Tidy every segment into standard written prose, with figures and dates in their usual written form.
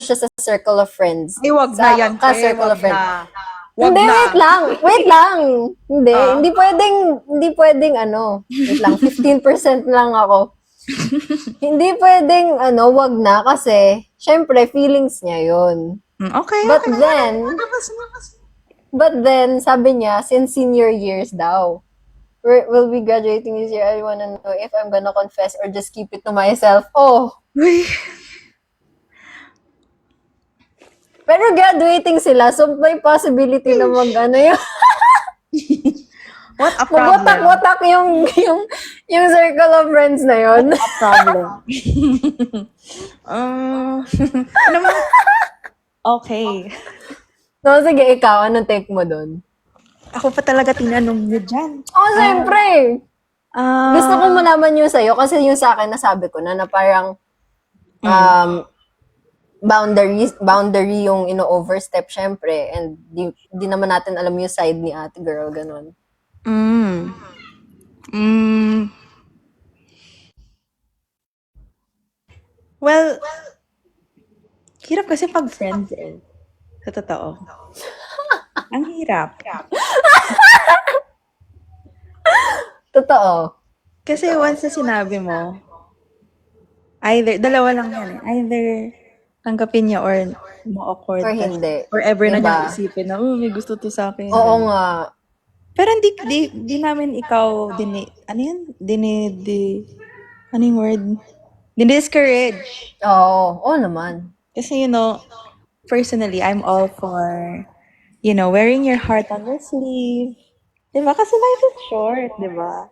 siya sa circle of friends. Ay, wag na yan, Ka-circle wag of friends. na. Wag Hindi, na. wait lang. Hindi pwedeng wait lang, 15% lang ako. Hindi pwedeng wag na kasi, syempre, feelings niya yun. Okay, But okay. then, sabi niya, since senior years daw, we'll be graduating this year, I wanna know if I'm gonna confess or just keep it to myself. Oh, Uy. pero graduating sila, so may possibility na yun. What a problem. Mawatak-watak yung circle of friends na yun. A problem. Naman. Okay. So, sige, ikaw, anong take mo dun? Ako pa talaga tinanong niyo dyan. Oh, siyempre! Gusto ko malaman yung sa'yo kasi yung sa akin nasabi ko na parang boundary yung ino-overstep syempre and di naman natin alam yung side ni ate girl, ganun. Well, hirap kasi pag friends eh. Sa totoo. Ang hirap. Totoo. Kasi once na sinabi mo, either, dalawa lang yan eh. Either tanggapin niya or ma-awkward Or ka. Or ever na Diba? niyang isipin na, may gusto to sa akin. Oo nga. Pero di namin ikaw, ano yung word? Discourage. Oo naman. Kasi, personally, I'm all for, wearing your heart on your sleeve. Diba? Kasi life is short, diba?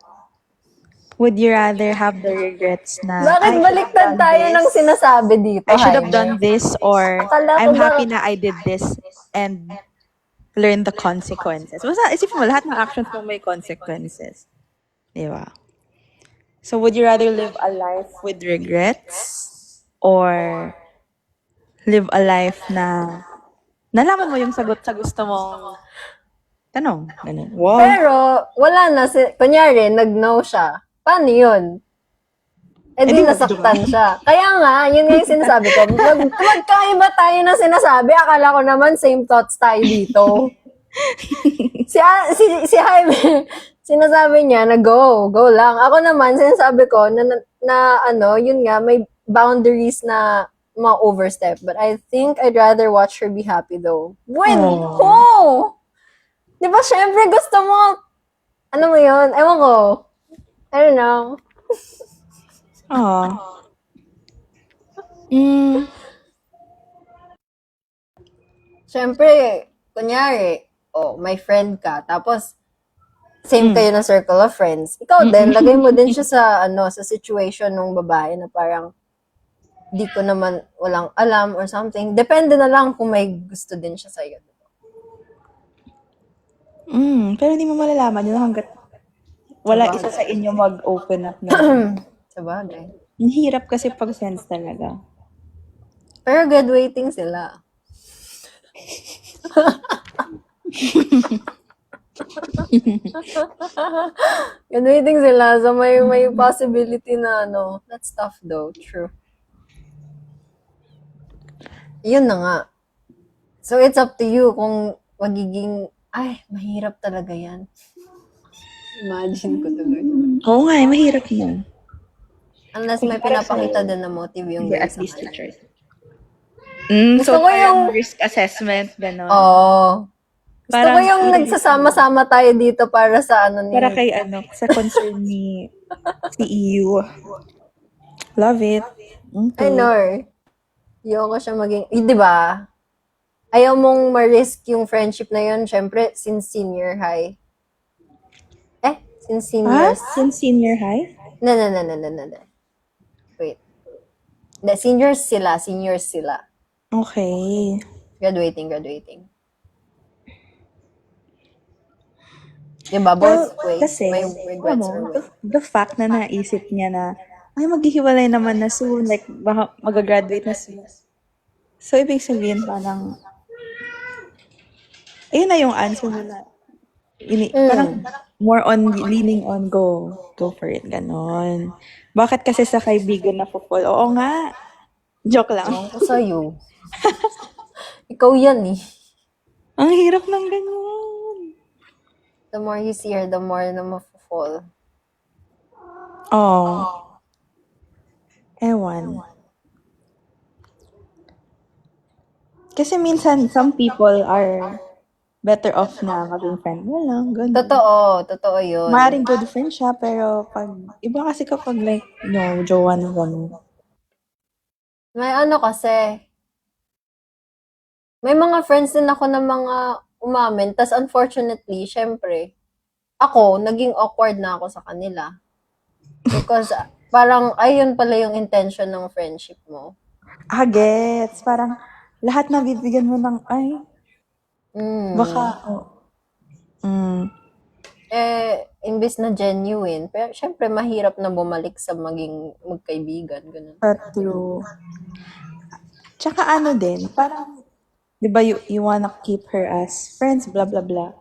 Would you rather have the regrets na, Bakit baliktad tayo ng sinasabi dito? I should have Jaime? done this, or Akala ko I'm ba- happy na I did this and learn the consequences. Basta isipin mo, lahat ng actions mo may consequences. Diba? So, would you rather live a life with regrets or live a life na nalaman mo yung sagot sa gusto mong tanong? Ganun. Wow. Pero, wala na. Kunyari, nag-no siya. Paano yun? Eh di nasaktan siya. Kaya nga, yun nga yung sinasabi ko. Magkaiba tayo ng sinasabi. Akala ko naman same thoughts tayo dito. Si Jaime, sinasabi niya na go lang. Ako naman, sinasabi ko na yun nga, may boundaries na ma-overstep. But I think I'd rather watch her be happy though. When? Who? Di ba, syempre gusto mo, ano mo yun? Ewan ko. I don't know. Syempre, kunyari, may friend ka, tapos, same kayo na circle of friends. Ikaw din, lagay mo din siya sa situation ng babae na parang, di ko naman, walang alam or something. Depende na lang kung may gusto din siya sa'yo. Pero hindi mo malalaman yun hanggat wala isa sa inyo mag-open up na. Sabagay. Ang hirap kasi pag friends talaga. Pero graduating sila. Graduating sila. So may possibility na that's tough though. True. Yun na nga. So it's up to you kung magiging, mahirap talaga yan. Imagine ko tuloy. Oo nga, mahirap yun. Unless may pinapakita din na motive yung girl At sa least kanya. teachers. Gusto So, ko parang risk assessment, gano'n. Oo. Gusto ko Parang yung nagsasama-sama tayo dito para sa Para kay sa concern ni EU. Love it. I know. Ayoko siya maging, di ba? Ayaw mong ma-risk yung friendship na yun, syempre, since senior high. Since seniors. Since senior high? No. Wait. Hindi, seniors sila. Okay. Graduating. Diba, both ways, Kasi, may regrets or what. the fact na naisip niya na, maghihiwalay naman na soon, like, baka mag-graduate na soon. So, ibig sabihin, parang, ayun na yung answer mo na, parang, more on, leaning on, go for it, ganon. Bakit kasi sa kaibigan na po, oo nga, joke lang. Ewan ko sa'yo. Ikaw yan eh. Ang hirap ng ganyan. The more you see her, the more na mafo-fall. Oh, ewan. Kasi minsan, some people are better off na maging friend mo lang, ganun. Totoo yun. Maaaring good friend siya, pero iba kasi kapag like, jowa na ganun. May ano kasi, may mga friends din ako na mga umamin, tas unfortunately, syempre, ako, naging awkward na ako sa kanila. Because parang, ayun pala yung intention ng friendship mo. Gets. Parang, lahat na bibigyan mo ng, ay, baka, Imbis na genuine, pero syempre, mahirap na bumalik sa maging magkaibigan. Ganun. true. Tsaka ano din, parang, di ba you wanna keep her as friends, blah, blah, blah.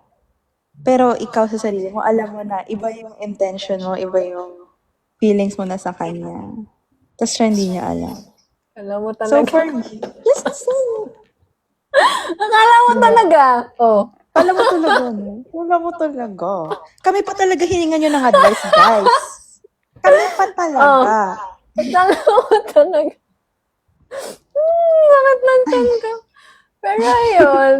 Pero ikaw sa sarili mo, alam mo na, iba yung intention mo, iba yung feelings mo na sa kanya. Tapos siya hindi niya alam. Alam mo So talaga. for me, just say it. Akala mo talaga. Oh. Alam mo talaga, no? Alam mo talaga. Kami pa talaga hiningan nyo ng advice, guys. Kami pa talaga. Akala mo talaga. Sakit ng tiyan ko. Pero ayun.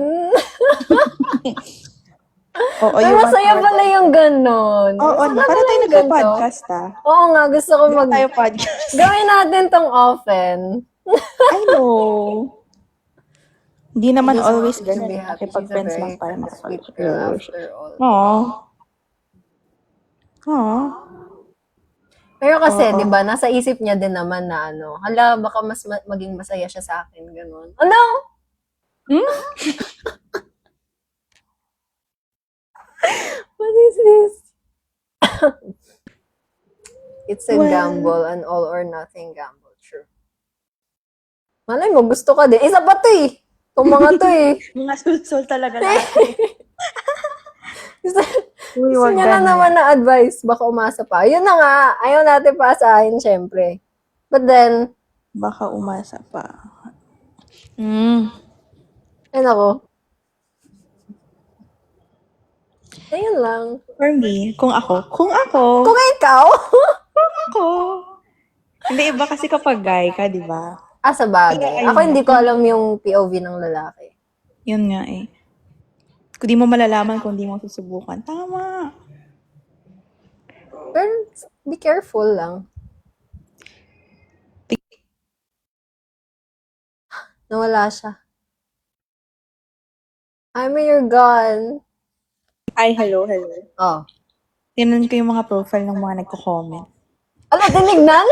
Oo, Pero masaya pala yung ganon. Oo, Masaya para pala tayo yung nagpa-podcast, ah. Oo nga, gusto ko Hindi tayo podcast. Gawin natin tong often. I know. Hindi naman Just always want to ganun. be happy. She's a Makipag-friends lang very para sweet girl makapag-close. after all. Aww. Aww. Pero kasi, Oo. di ba, nasa isip niya din naman na ano, hala, baka mas maging masaya siya sa akin, ganun. Ano? What is this? It's a Well. gamble, an all or nothing gamble. True. Malay mo, gusto ka din. Isa pa to eh. Itong mga to eh. Mga sulsol talaga lahat. Gusto, Uy, gusto wag niya na ganun. naman na advice. Baka umasa pa. Yun na nga. Ayaw natin paasahin, syempre. But then, Baka umasa pa. ay nako. Ayun lang. For me, kung ako, Kung ikaw, ako. Hindi, iba kasi kapag guy ka, di ba? sa bagay. Ayun Ako hindi nga. ko alam yung POV ng lalaki. Yun nga eh. Kung di mo malalaman, kung di mo susubukan. Tama. Pero, be careful lang. Nawala siya. Ay, may you're gone. Ay, hello. Oh. Tinan ko yung mga profile ng mga nagko-comment. Ala, tinignan?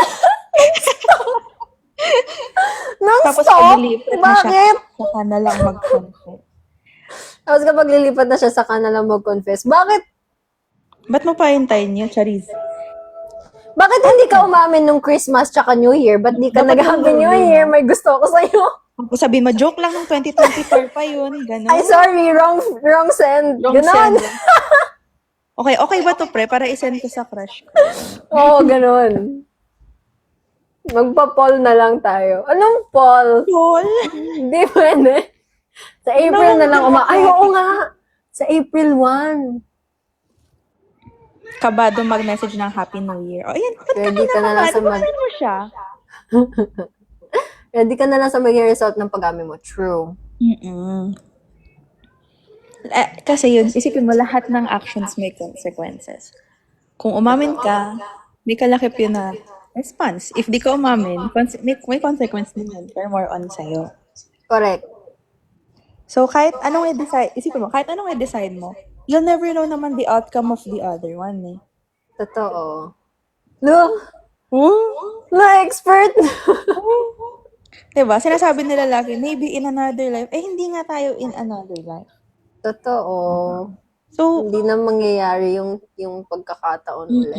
Tapos Non-stop? pag lilipat na siya, Bakit? saka na lang mag-confess. Tapos kapag lilipat na siya, saka na lang mag-confess. Bakit? Ba't mo pa hintayin yun, Charis? Bakit hindi ka umamin nung Christmas tsaka New Year? Ba't di ka Dapat nag-Happy nung New New Year? Year, May gusto ko sa'yo. Kung sabihin mo, joke lang ng 2024 pa yun. Ganon. Ay, sorry. Wrong send. Wrong Ganon. send. Okay ba to, pre? Para isend ko sa crush ko. Oo, ganon. Magpa-poll na lang tayo. Anong poll? Lol. Hindi pwede. Sa April na lang Ay, oo nga. Sa April 1. Kabado mag-message ng Happy New Year. O, ayan. Ba't Ready ka na lang sa Bakit mo siya? Ready ka na lang sa maging result ng pag-amin mo. True. Kasi yun, isipin mo, lahat ng actions may consequences. Kung umamin ka, may kalakip yun na response. If di ka umamin, may consequence din yun, pero more on sa'yo. Correct. So, kahit anong i-decide, isipin mo, kahit anong i-decide mo, you'll never know naman the outcome of the other one, eh. Totoo. Look! Ooh. Na-expert! Diba? Sinasabi nila lagi, maybe in another life. Eh, hindi nga tayo in another life. Totoo. So, Hindi na mangyayari yung pagkakataon ulit.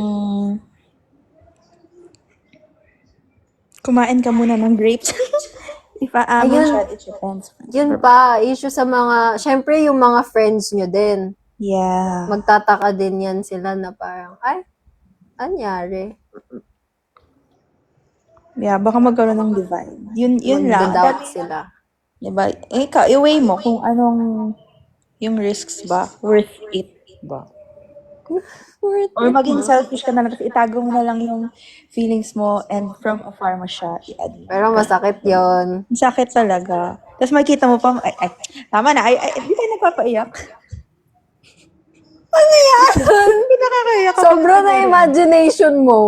Kumain ka muna ng grapes. If aamin Ayun. siya, it depends. Yun pa, issue sa mga, syempre yung mga friends nyo din. Yeah. Magtataka din yan sila na parang, ay, anyari? Yeah, baka magkaroon ng divide. Yun lang. Mag-doubt sila. Diba? Ikaw, i-weigh mo kung anong yung risks ba, worth it ba? Worth Or it maging ba? selfish ka na lang, tapos itago mo na lang yung feelings mo and from afar mo siya i-admit. Pero masakit yon. Ang sakit talaga. Tapos makikita mo pa, ay, tama na, di tayo nagpapaiyak. Ano yan? Hindi nakakaiyak kapag Sobra na nangyari. imagination mo.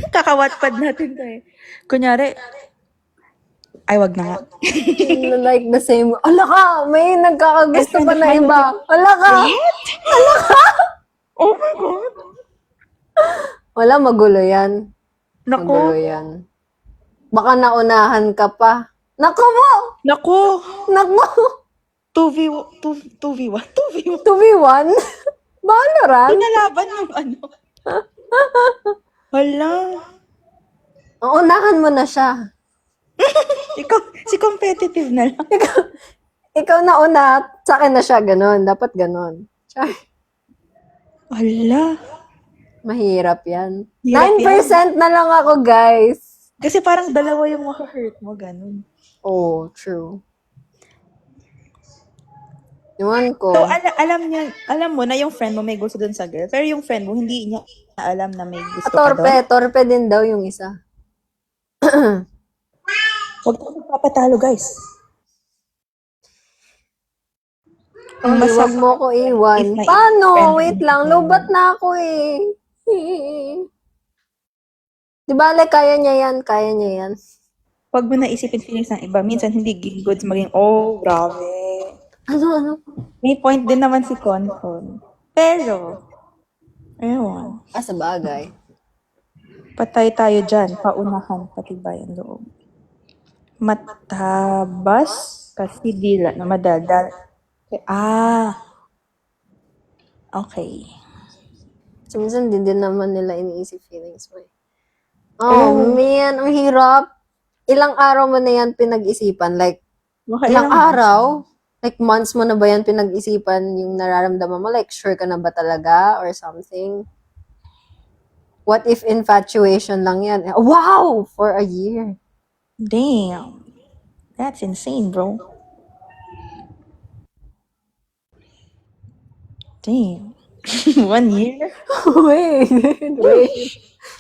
Kakawatpad natin to eh. Kunyari, ay wag na nga. Like the same. Ala ka! May nagkakagusto And pa friend of na mine iba. was Ala ka! Oh my God! Wala, magulo yan. Naku! Magulo yan. Baka naunahan ka pa. Naku mo! Naku! Naku! 2v1? 2v1? 2v1? Valorant? Pinalaban yung ano. Hala. Unahan mo na siya. Ikaw, si competitive na lang. Ikaw na una, sa akin na siya, ganon. Dapat ganon. Char, Hala. mahirap yan. Hirap 9% na lang ako, guys. Kasi parang dalawa yung maka-hurt mo, ganun. Oh, true. Iwan ko. So, alam mo na yung friend mo may gusto dun sa girl, pero yung friend mo hindi niya alam na may gusto ka Torpe. doon. Torpe din daw yung isa. Huwag tayo magpapatalo, guys. Oh, wag mo ko iwan. If my Paano? friend Wait is lang. my- Lobat na ako eh. Di ba, like, kaya niya yan. Kaya niya yan. Pag mo naisipin feelings ng iba, minsan hindi goods maging, oh, grabe. Ano? May point din naman si Concon. Pero, ewan. Sa bagay. Patay tayo dyan. Paunahan, patibay ang loob. Matabas kasi dila na madaldal. Okay. So, minsan din naman nila iniisip feelings mo eh. Oh, man. Ang hirap. Ilang araw mo na yan pinag-isipan? Like, Baka ilang months. araw? Like, months mo na ba yan pinag-isipan yung nararamdaman mo? Like, sure ka na ba talaga? Or something? What if infatuation lang yan? Wow! For a year. Damn. That's insane, bro. Damn. 1 year?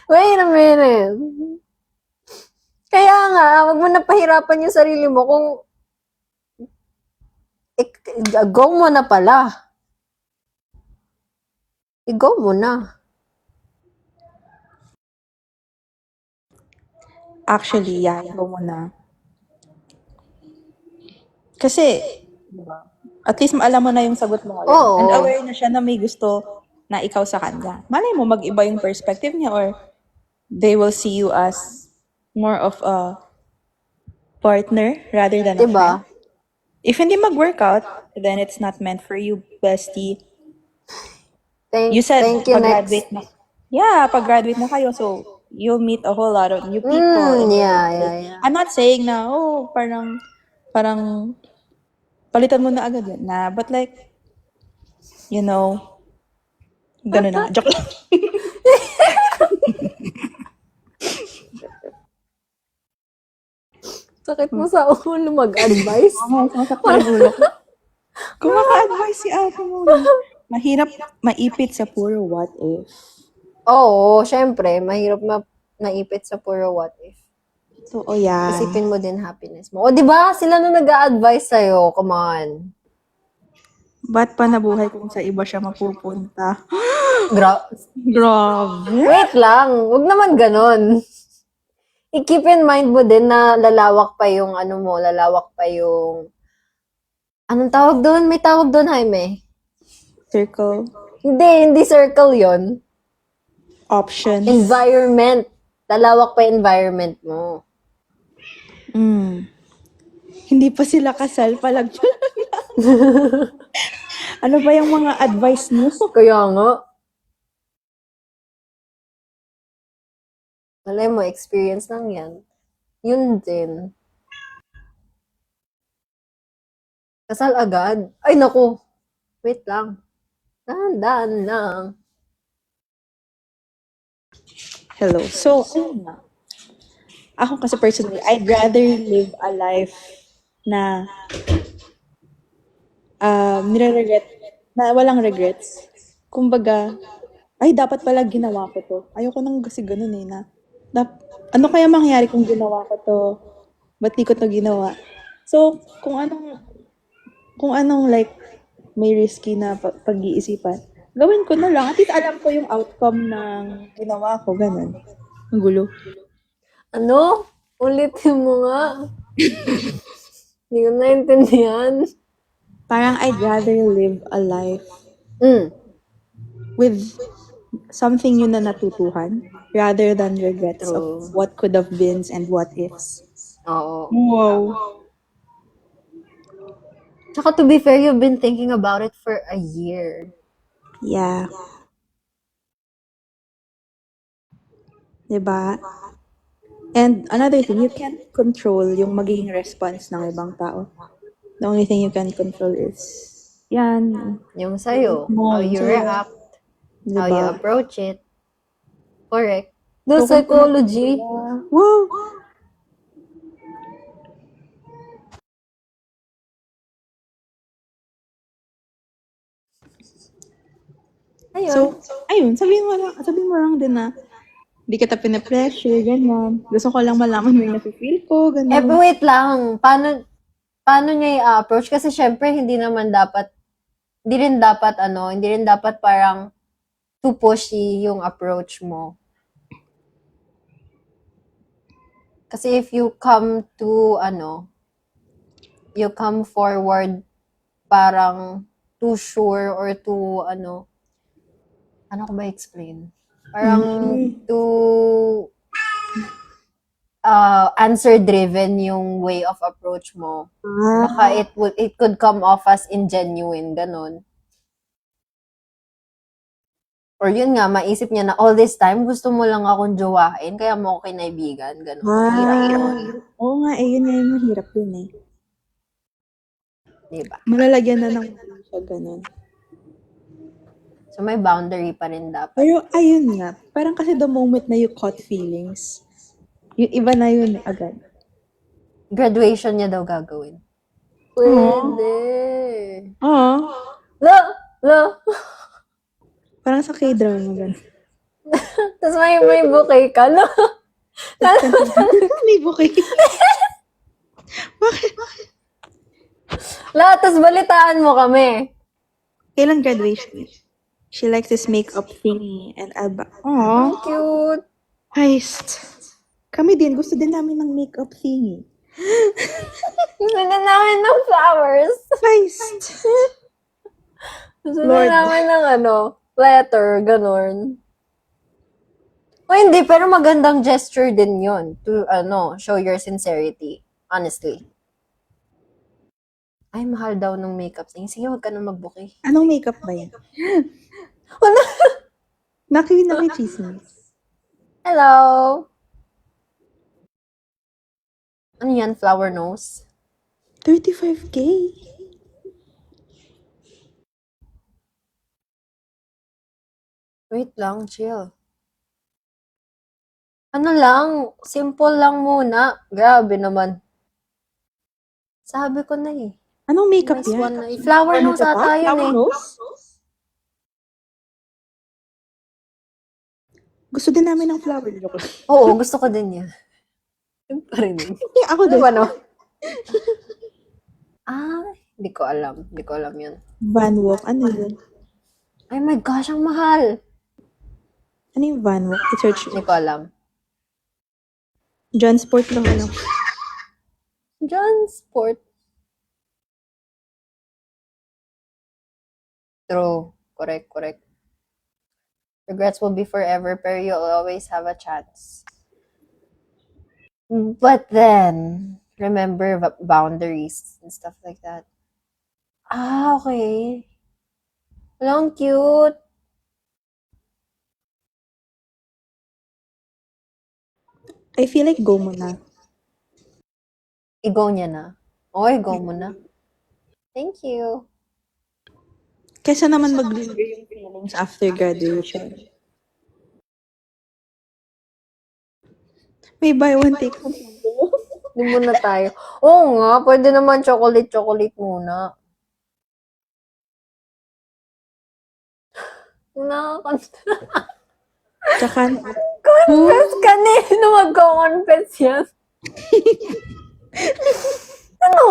Wait a minute. Kaya nga, wag mo na pahirapan yung sarili mo kung go mo na pala. I-go mo na. Actually, yeah, go mo na. Kasi, at least alam mo na yung sagot mo ngayon. Oo. And aware na siya na may gusto na ikaw sa kanya. Malay mo, mag-iba yung perspective niya or they will see you as more of a partner rather than a friend. Diba? If hindi mag-workout, then it's not meant for you, bestie. You said Thank you, next. pag-graduate na. Yeah, pag-graduate na kayo, so you'll meet a whole lot of new people. and Yeah. I'm not saying na, parang palitan mo na agad yun. Na, but like, you know, ganun na. Joke lang. Sakit mo sa ulo mag-advise. Masaktan yung ulo ko. Kung maka-advise si ate mo, mahirap maipit sa puro what if. Oo, syempre, mahirap naipit sa puro what if. So, yeah. Isipin mo din happiness mo. O, di ba? Sila na nag-a-advise sa'yo. Come on. Ba't pa nabuhay kung sa iba siya mapupunta? Grabe. Wait lang. Huwag naman ganon. I-keep in mind mo din na lalawak pa yung lalawak pa yung anong tawag doon? May tawag doon, Jaime. Circle. Hindi circle yon. Options. Environment. Lalawak pa yung environment mo. Hindi pa sila kasal, palag. Ano ba yung mga advice mo? Kaya nga. Malay mo, experience lang yan. Yun din. Kasal agad? Ay, naku. Wait lang. Dahan-dahan lang. Hello. So, ayun na. Ako kasi personally, I'd rather live a life na nire-regret, na walang regrets. Kumbaga, ay, dapat pala ginawa ko to. Ayoko nang kasi ganun eh, na, ano kaya mangyayari kung ginawa ko to? Ba't di ko to ginawa? So, kung anong like, may risky na pag-iisipan, gawin ko na lang. At least alam ko yung outcome ng ginawa ko, ganun. Ang gulo. Ano? Ulitin mo nga. Hindi ko naintindihan. Parang I'd rather live a life Mm. with something yun na natutuhan rather than regrets of True. what could have been and what ifs. Oo. Wow. Tsaka to be fair, you've been thinking about it for a year. Yeah. Diba? And another thing, you can't control yung magiging response ng ibang tao. The only thing you can control is yan. Yung sa'yo, Mo, how yung you sa'yo. react, how you Diba? approach it. Correct. The So, kung psychology. wow. Ayun. So, ayun, sabihin mo lang din na hindi kita pinapressure, ganyan. Gusto ko lang malaman mo yung nafe-feel ko, ganyan. Wait lang. Paano niya i-approach? Kasi syempre, hindi rin dapat parang too pushy yung approach mo. Kasi if you come forward parang too sure or too, ano ko ba explain? Parang too answer-driven yung way of approach mo. Baka it could come off as ingenuine, ganun. Or yun nga, maisip niya na all this time, gusto mo lang akong jowain, kaya mo ako kinaibigan, ganun. Hirap yun. Oo nga, yun nga yung mahirap yun eh. Diba? Malalagyan na ng siya, ganun. So, may boundary pa rin dapat. Pero, ayun nga, parang kasi the moment na you caught feelings, yung iba na yun agad. Graduation niya daw gagawin. Pwede. Oo. La! Parang sa K-drama, ganun. Tapos may bouquet ka, no? May bouquet. Bakit? Tapos balitaan mo kami. Kailan graduation? She likes this makeup thingy and Aww. Cute. Heist. Kami din, gusto din namin ng makeup thingy. Gusto na namin ng flowers. Heist. Gusto Lord. na namin ng letter, ganun. O hindi, pero magandang gesture din yun to, show your sincerity. Honestly. Ay, mahal daw ng makeup thing. Sige, huwag ka na mag-bouquet. Anong makeup ba yan? Wala. Naki-chismis. Hello. Ano yan? Flower nose? 35K? Wait lang, chill. Ano lang, simple lang muna. Grabe naman. Sabi ko na eh. Anong makeup Nice yan? one na eh. Flower nose ata yun eh. Nose? Gusto din namin ng flower. Oo, gusto ko din yan. Yun pa rin yun. Ako din. Ano? Hindi ko alam. Hindi ko alam yun. Van Walk. Ano yun? Ay my gosh, ang mahal. Ano yung Van Walk? I-search Hindi mo. ko alam. John Sport lang alam. John Sport. True. Correct. Regrets will be forever, pero you'll always have a chance. But then, remember boundaries and stuff like that. Okay. Ang cute. I feel like go mo na. I-go niya na. Okay, go mo na. Thank you. Kesa naman mag-linger yung feelings after graduation. May buy one, take one. Hindi muna tayo. Oo nga, pwede naman chocolate muna. Tsaka, Confess kanino magko-confess yan? Ano?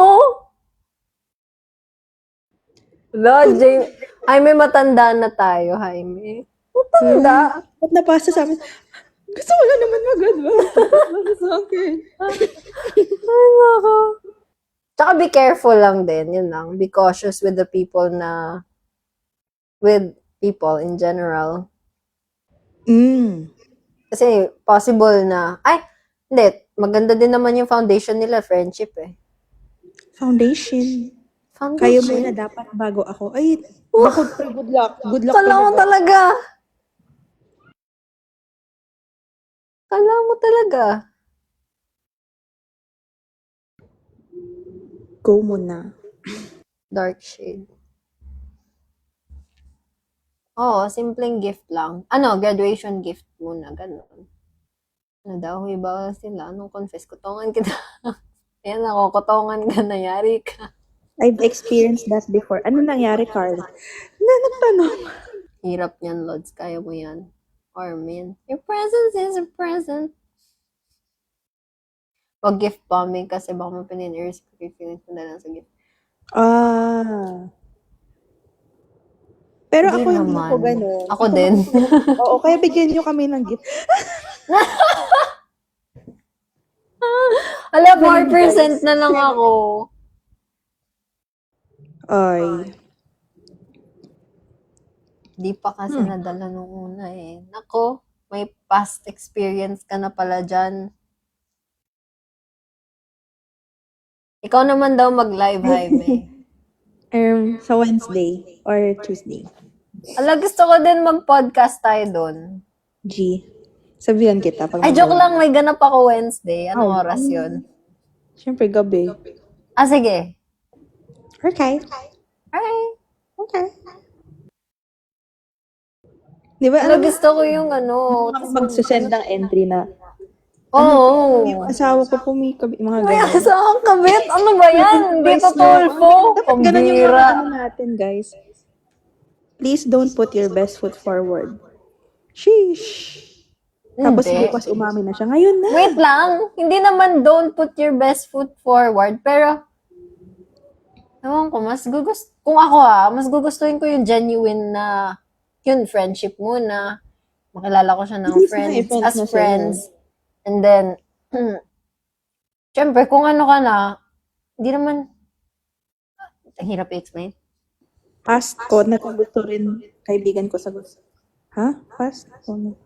Jaime. Ay, may matanda na tayo, Jaime. Matanda. ba't napasa sa amin? Gusto ko lang naman mag-advance. Sa akin. Ay, nako. Tsaka be careful lang din, yun lang. Be cautious with the people with people in general. Kasi possible na, hindi, maganda din naman yung foundation nila, friendship eh. Foundation. Kayo muna dapat bago ako. Ay, bakod pre, good luck. Good luck Kala mo talaga. Kala mo talaga. Go muna. Dark shade. Oo, simpleng gift lang. Ano, graduation gift muna, ganun. Ano daw, iba sila. Anong confess? Kutongan kita. Ayan ako, kutongan ka, nayari ka. I've experienced that before. Ano nangyari, Carl? Nagtanong. Hirap niyan, Lods. Kaya mo yan. Armin. Your presence is a present. Wag gift bombing kasi baka mapinin-irrespective feelings mo na lang sa gift. Pero Hindi ako hindi naman. ko ganun. Ako din. Oo, kaya bigyan nyo kami ng gift. Ala, 4% na lang ako. Ay. Di pa kasi nadala nung una eh. Nako, may past experience ka na pala dyan. Ikaw naman daw mag-live, Jaime. Sa Wednesday or Tuesday. Ala, gusto ko din mag-podcast tayo doon. G. Sabihan kita. Pag Ay, joke lang, may ganap ako Wednesday. Anong oras yun? Siyempre, gabi. Sige. Okay. Alright. Okay. Di ba, Ala, gusto ko yung magsasend ng entry na, Oo. yung asawa ko pumikabit, mga May ganyan. asawang kabit? Ano ba yan? Hindi pa tulfo. Dapat ganun yung mga Pambira. ano natin, guys. Please don't put your best foot forward. Sheesh. Tapos Hindi. bukas umami na siya. Ngayon na. Wait lang. Hindi naman don't put your best foot forward. Pero, ewan ko, kung ako mas gugustuhin ko yung genuine na, yun, friendship muna. Makilala ko siya ng Please, friends, friends as na siya. friends. And then, syempre, kung ano ka na, hindi naman, ang hirap i-explain. Past ko, nakagusto rin kaibigan ko sa gusto. Ha? Past ko.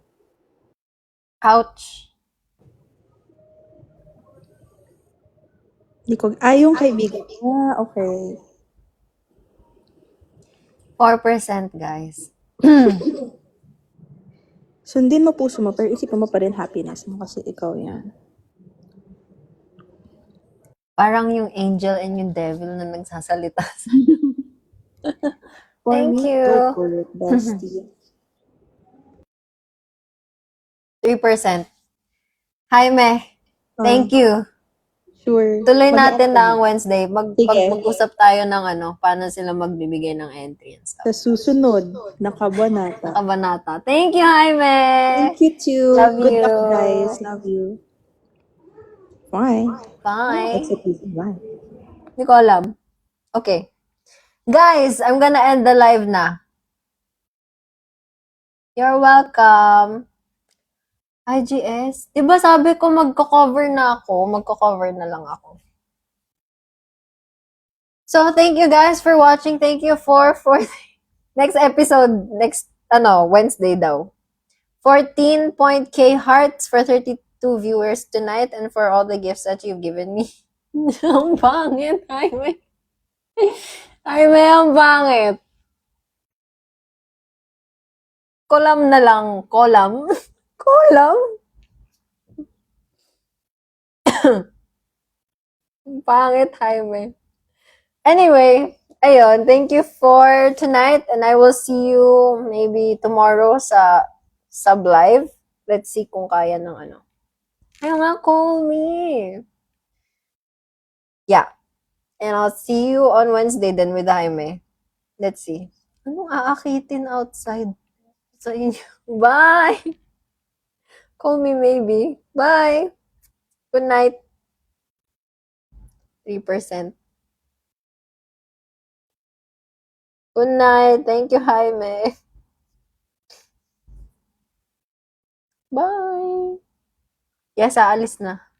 Ouch. Hindi ko, yung kaibigan. Okay. 4%, guys. Sundin mo puso mo, pero isipin mo pa rin happiness mo kasi ikaw yan. Parang yung angel and yung devil na nagsasalita. For Thank me, you. go for it, bestie. 3%. Jaime, thank you. Sure. Tuloy natin na ang Wednesday. Sige. Mag-usap tayo ng paano sila magbibigay ng entry and stuff. Sa susunod, nakabanata. Kabanata. Thank you, Jaime! Thank you too. Love Good you. luck, guys. Love you. Bye. Bye. That's it. Bye. Hindi ko alam. Okay. Guys, I'm gonna end the live na. You're welcome. IGS. Diba sabi ko magko-cover na lang ako. So, thank you guys for watching. Thank you for next episode, Wednesday daw. 14.k hearts for 32 viewers tonight and for all the gifts that you've given me. Ang pangit, Jaime. Jaime, ang pangit. Kolam na lang. Kolam? Kolam? Pangit, Jaime. Anyway, ayun, thank you for tonight and I will see you maybe tomorrow sa sub live. Let's see kung kaya ng Ayaw nga, call me. Yeah. And I'll see you on Wednesday then with Jaime. Let's see. Anong aakitin outside sa inyo? Bye! Call me maybe. Bye! Good night. 3%. Good night. Thank you, Jaime. Bye! Yes, aalis na.